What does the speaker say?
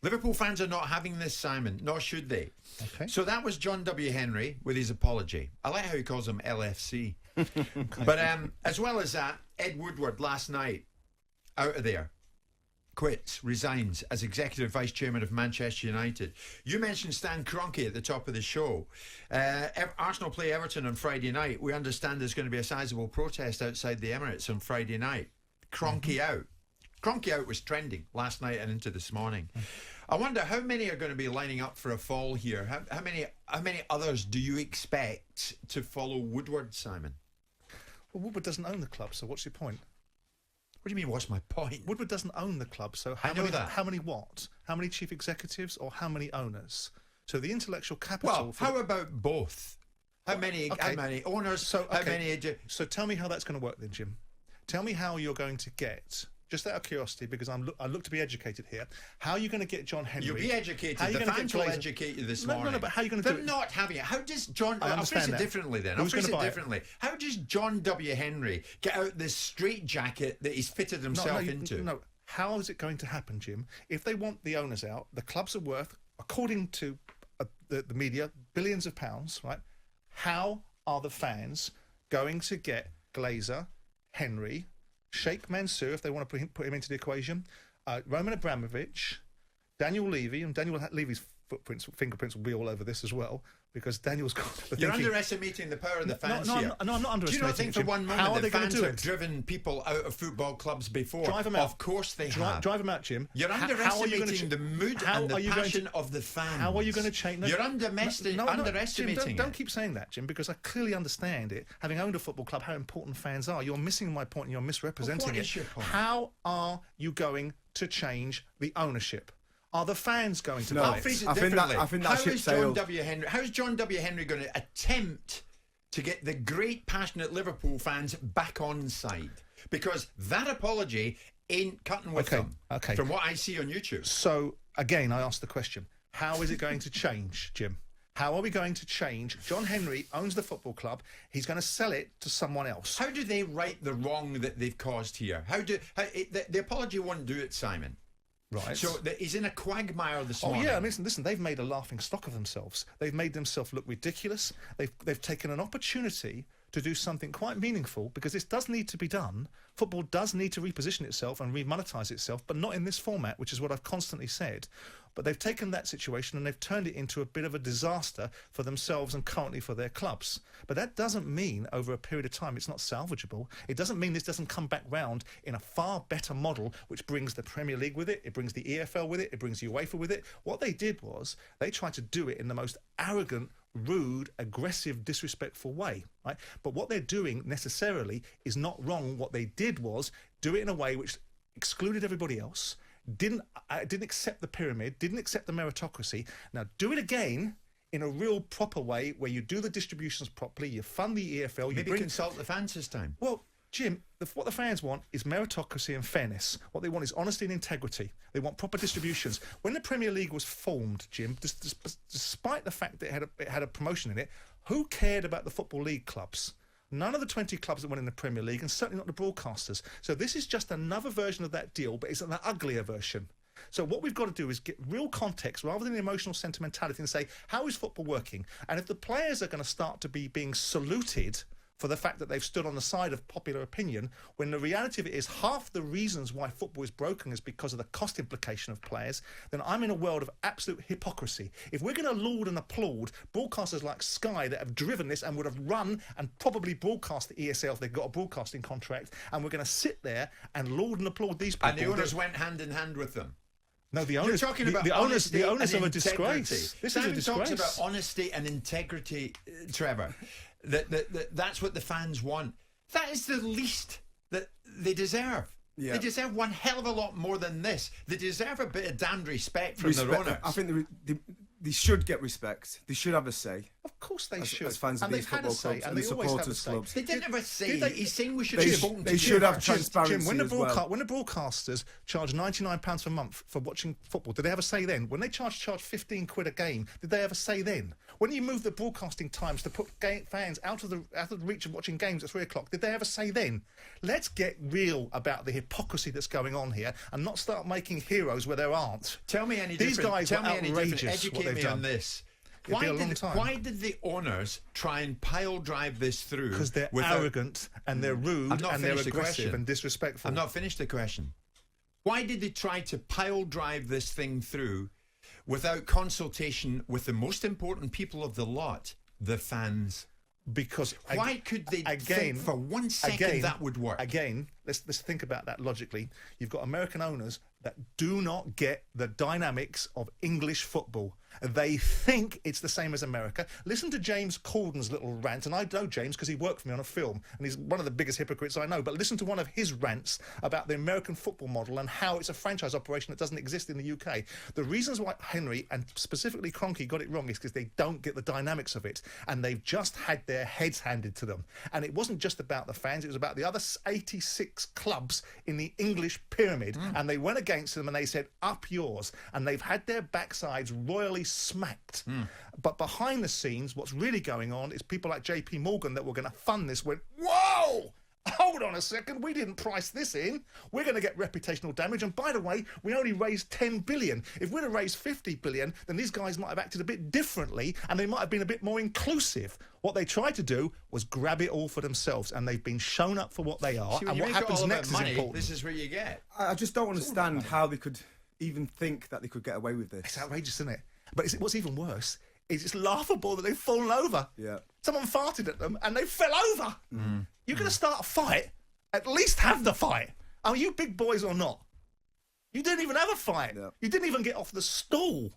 Liverpool fans are not having this, Simon, nor should they. Okay. So that was John W. Henry with his apology. I like how he calls him LFC. But as well as that, Ed Woodward last night, out of there, quits, resigns as Executive Vice Chairman of Manchester United. You mentioned Stan Kroenke at the top of the show. Arsenal play Everton on Friday night. We understand there's going to be a sizable protest outside the Emirates on Friday night. Kroenke out. Kroenke out was trending last night and into this morning. I wonder how many are going to be lining up for a fall here. How many others do you expect to follow Woodward, Simon? Well, Woodward doesn't own the club, so what's your point? What do you mean, what's my point? Woodward doesn't own the club, so how many what? How many chief executives or how many owners? So the intellectual capital... Well, how about both? How many owners? How many... So tell me how that's going to work then, Jim. Tell me how you're going to get... Just out of curiosity, because I look to be educated here. How are you going to get John Henry? You'll be educated. The fans will educate you this morning. No, but how are you going to do it? They're not having it. How does John... I'll phrase it differently then. How does John W. Henry get out this straitjacket that he's fitted himself into? No. How is it going to happen, Jim? If they want the owners out, the clubs are worth, according to the media, billions of pounds, right? How are the fans going to get Glazer, Henry... Sheikh Mansour, if they want to put him into the equation, Roman Abramovich, Daniel Levy, and Daniel Levy's fingerprints will be all over this as well, because Daniel's got... You're underestimating the power of the fans here. No, I'm not underestimating. Do you not think for one moment that fans have driven people out of football clubs before? Drive them out. Of course they have. Drive them out, Jim. You're underestimating the mood and the passion of the fans. How are you going to change... You're underestimating Jim, don't keep saying that, Jim, because I clearly understand it, having owned a football club, how important fans are. You're missing my point and you're misrepresenting it. What is your point? How are you going to change the ownership? Are the fans going to... I'll phrase it differently. I think that ship sailed. How is John W. Henry going to attempt to get the great passionate Liverpool fans back on side? Because that apology ain't cutting with them, from what I see on YouTube. So, again, I ask the question, how is it going to change, Jim? How are we going to change? John Henry owns the football club. He's going to sell it to someone else. How do they right the wrong that they've caused here? The apology won't do it, Simon. Right. So he's in a quagmire this morning. Oh yeah, I mean, listen, they've made a laughing stock of themselves. They've made themselves look ridiculous. They've taken an opportunity to do something quite meaningful, because this does need to be done. Football does need to reposition itself and remonetize itself, but not in this format, which is what I've constantly said. But they've taken that situation and they've turned it into a bit of a disaster for themselves and currently for their clubs. But that doesn't mean over a period of time it's not salvageable. It doesn't mean this doesn't come back round in a far better model, which brings the Premier League with it, it brings the EFL with it, it brings UEFA with it. What they did was they tried to do it in the most arrogant, rude, aggressive, disrespectful way, right? But what they're doing necessarily is not wrong. What they did was do it in a way which excluded everybody else, didn't accept the pyramid, didn't accept the meritocracy. Now do it again in a real proper way where you do the distributions properly, you fund the EFL. Maybe consult the fans this time. Well, Jim, what the fans want is meritocracy and fairness. What they want is honesty and integrity. They want proper distributions. When the Premier League was formed, Jim, despite the fact that it had a promotion in it, who cared about the Football League clubs? None of the 20 clubs that went in the Premier League, and certainly not the broadcasters. So this is just another version of that deal, but it's an uglier version. So what we've got to do is get real context rather than the emotional sentimentality and say, how is football working? And if the players are going to start to be being saluted for the fact that they've stood on the side of popular opinion, when the reality of it is half the reasons why football is broken is because of the cost implication of players, then I'm in a world of absolute hypocrisy. If we're going to laud and applaud broadcasters like Sky that have driven this and would have run and probably broadcast the ESL if they've got a broadcasting contract, and we're going to sit there and laud and applaud these people. And the owners went hand in hand with them. No, the owners. You're talking about the owners are a integrity. disgrace. This Simon is a disgrace. talks about honesty and integrity, Trevor. That's what the fans want. That is the least that they deserve. Yeah. They deserve one hell of a lot more than this. They deserve a bit of damned respect from their owners. I think they should get respect. They should have a say. Of course they should. As fans of and these they've had a football say, clubs and and they the always have a supporters say. clubs. They didn't ever say. did they- He's saying we should They have sh- spoken they to should you. have transparency Jim, when the as well. broadcasters charge £99 a month for watching football, did they ever say then? When they charge £15 a game, did they ever say then? When you move the broadcasting times to put fans out of the reach of watching games at 3 o'clock, did they ever say then? Let's get real about the hypocrisy that's going on here and not start making heroes where there aren't. Tell me any These different. guys Tell were me any different. outrageous what Educate they've me done. on this. It'd be a long time. Why did the owners try and pile drive this through? Because they're without- arrogant and they're rude I'm not and they're finished the aggressive question. and disrespectful. I'm not finished the question. Why did they try to pile drive this thing through without consultation with the most important people of the lot, the fans? Because Why could they again, think for 1 second that would work? Again, let's think about that logically. You've got American owners that do not get the dynamics of English football. They think it's the same as America. Listen to James Corden's little rant, and I know James because he worked for me on a film, and he's one of the biggest hypocrites I know, but listen to one of his rants about the American football model and how it's a franchise operation that doesn't exist in the UK. The reasons why Henry, and specifically Kroenke, got it wrong is because they don't get the dynamics of it, and they've just had their heads handed to them. And it wasn't just about the fans, it was about the other 86 clubs in the English pyramid, and they went against them and they said, up yours, and they've had their backsides royally smacked. But behind the scenes, what's really going on is people like JP Morgan that were going to fund this went, whoa, hold on a second, we didn't price this in. We're going to get reputational damage. And by the way, we only raised 10 billion. If we'd have raised 50 billion, then these guys might have acted a bit differently and they might have been a bit more inclusive. What they tried to do was grab it all for themselves, and they've been shown up for what they are. See, when and you what make it happens all about next money, is important. this is where you get. I just don't understand how they could even think that they could get away with this. It's outrageous, isn't it? But what's even worse is it's laughable that they've fallen over. Yeah. Someone farted at them and they fell over. You're going to start a fight, at least have the fight. Are you big boys or not? You didn't even have a fight. Yeah. You didn't even get off the stool.